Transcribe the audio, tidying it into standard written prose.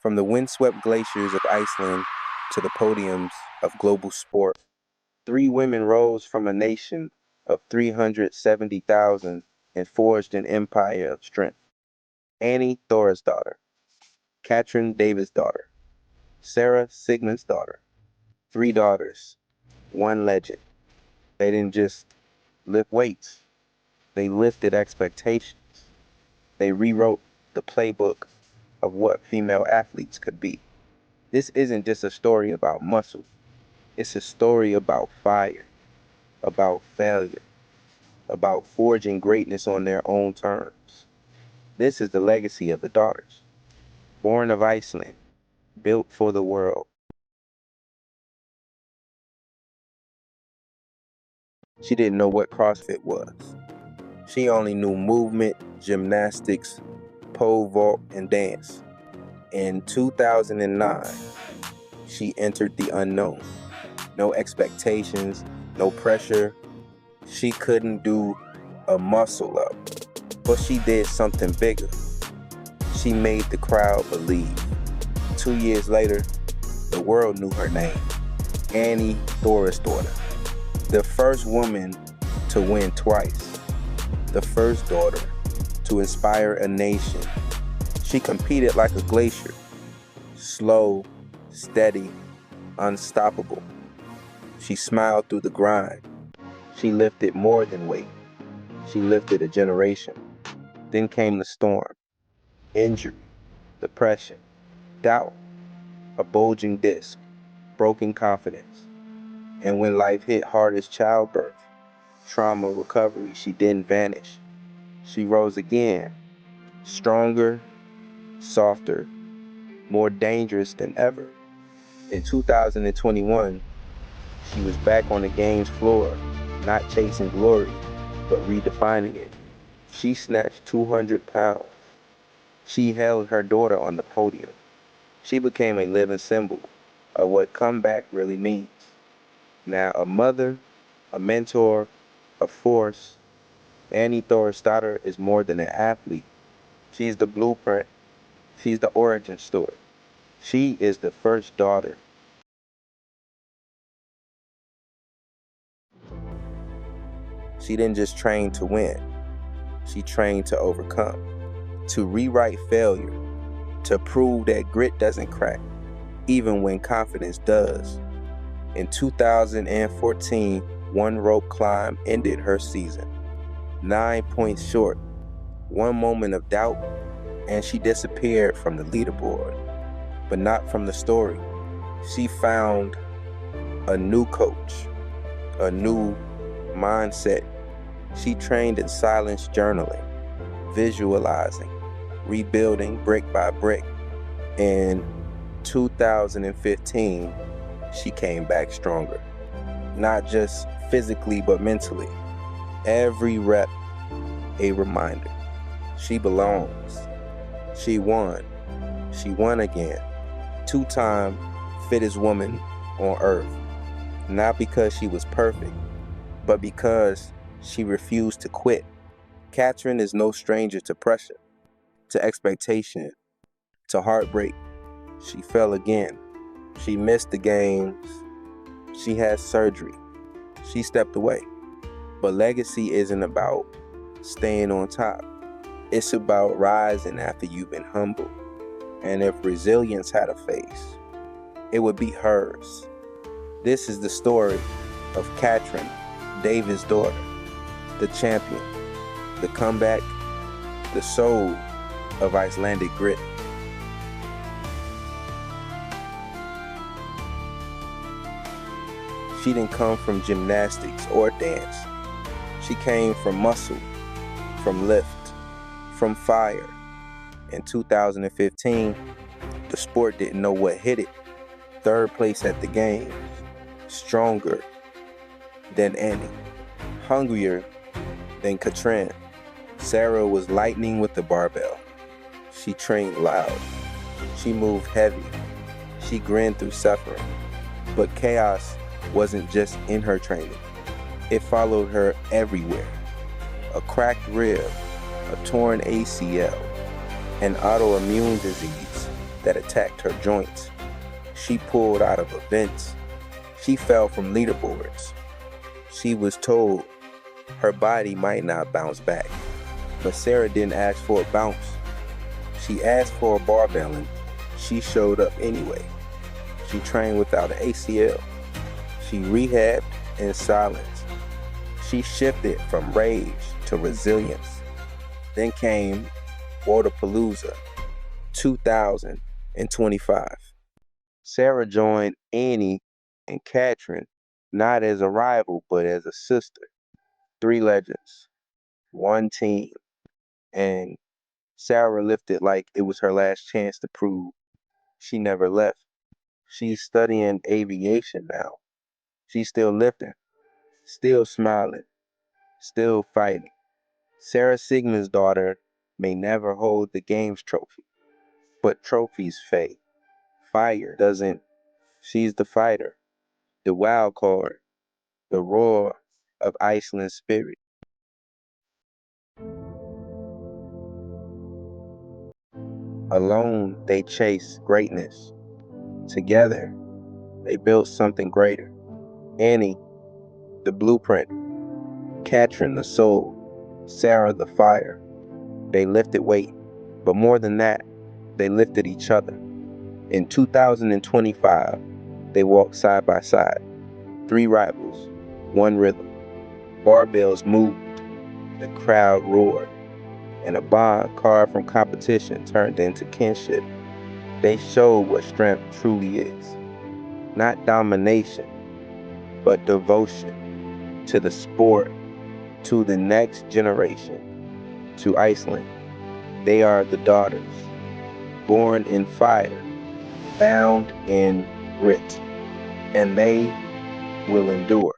From the windswept glaciers of Iceland to the podiums of global sport, 3 women rose from a nation of 370,000 and forged an empire of strength. Thorisdottir, Katrin Davidsdottir, Sara Sigmundsdottir. 3 daughters, 1 legend. They didn't just lift weights, they lifted expectations. They rewrote the playbook of what female athletes could be. This isn't just a story about muscle. It's a story about fire, about failure, about forging greatness on their own terms. This is the legacy of the Daughters, born of Iceland, built for the world. She didn't know what CrossFit was. She only knew movement, gymnastics, pole vault, and dance. In 2009, she entered the unknown. No expectations, no pressure. She couldn't do a muscle up, but she did something bigger. She made the crowd believe. 2 years later, the world knew her name, Thorisdottir, the first woman to win twice, the first daughter to inspire a nation. She competed like a glacier, slow, steady, unstoppable. She smiled through the grind. She lifted more than weight. She lifted a generation. Then came the storm, injury, depression, doubt, a bulging disc, broken confidence. And when life hit hard as childbirth, trauma, recovery, she didn't vanish. She rose again, stronger, softer, more dangerous than ever. In 2021, she was back on the game's floor, not chasing glory, but redefining it. She snatched 200 pounds. She held her daughter on the podium. She became a living symbol of what comeback really means. Now a mother, a mentor, a force, Thorisdottir is more than an athlete. She's the blueprint. She's the origin story. She is the first daughter. She didn't just train to win. She trained to overcome, to rewrite failure, to prove that grit doesn't crack, even when confidence does. In 2014, one rope climb ended her season. 9 points short, one moment of doubt, and she disappeared from the leaderboard. But not from the story. She found a new coach, a new mindset. She trained in silence journaling, visualizing, rebuilding brick by brick. In 2015, she came back stronger. Not just physically, but mentally. Every rep, a reminder. She belongs. She won. She won again. 2-time fittest woman on earth. Not because she was perfect, but because she refused to quit. Katrin is no stranger to pressure, to expectation, to heartbreak. She fell again. She missed the games. She had surgery. She stepped away. But legacy isn't about staying on top. It's about rising after you've been humbled. And if resilience had a face, it would be hers. This is the story of Katrin Davidsdottir, the champion, the comeback, the soul of Icelandic grit. She didn't come from gymnastics or dance. She came from muscle, from lift, from fire. In 2015, the sport didn't know what hit it. 3rd place at the games, stronger than any, hungrier than Katrin. Sara was lightning with the barbell. She trained loud. She moved heavy. She grinned through suffering. But chaos wasn't just in her training. It followed her everywhere. A cracked rib, a torn ACL, an autoimmune disease, that attacked her joints. She pulled out of events. She fell from leaderboards. She was told her body might not bounce back. But Sara didn't ask for a bounce. She asked for a barbell and she showed up anyway. She trained without an ACL. She rehabbed in silence. She shifted from rage to resilience. Then came Waterpalooza 2025. Sara joined Annie and Katrin not as a rival but as a sister. 3 legends, 1 team, and Sara lifted like it was her last chance to prove she never left. She's studying aviation now. She's still lifting, still smiling, still fighting. Sara Sigmundsdottir may never hold the games trophy, but trophies fade. Fire doesn't. She's the fighter, the wild card, the roar of Iceland's spirit. Alone, they chase greatness. Together, they built something greater. Annie, the blueprint. Katrin, the soul. Sara, the fire. They lifted weight, but more than that, they lifted each other. In 2025, they walked side by side. 3 rivals, 1 rhythm. Barbells moved, the crowd roared, and a bond carved from competition turned into kinship. They showed what strength truly is. Not domination, but devotion to the sport, to the next generation, to Iceland. They are the daughters, born in fire, bound in grit, and they will endure.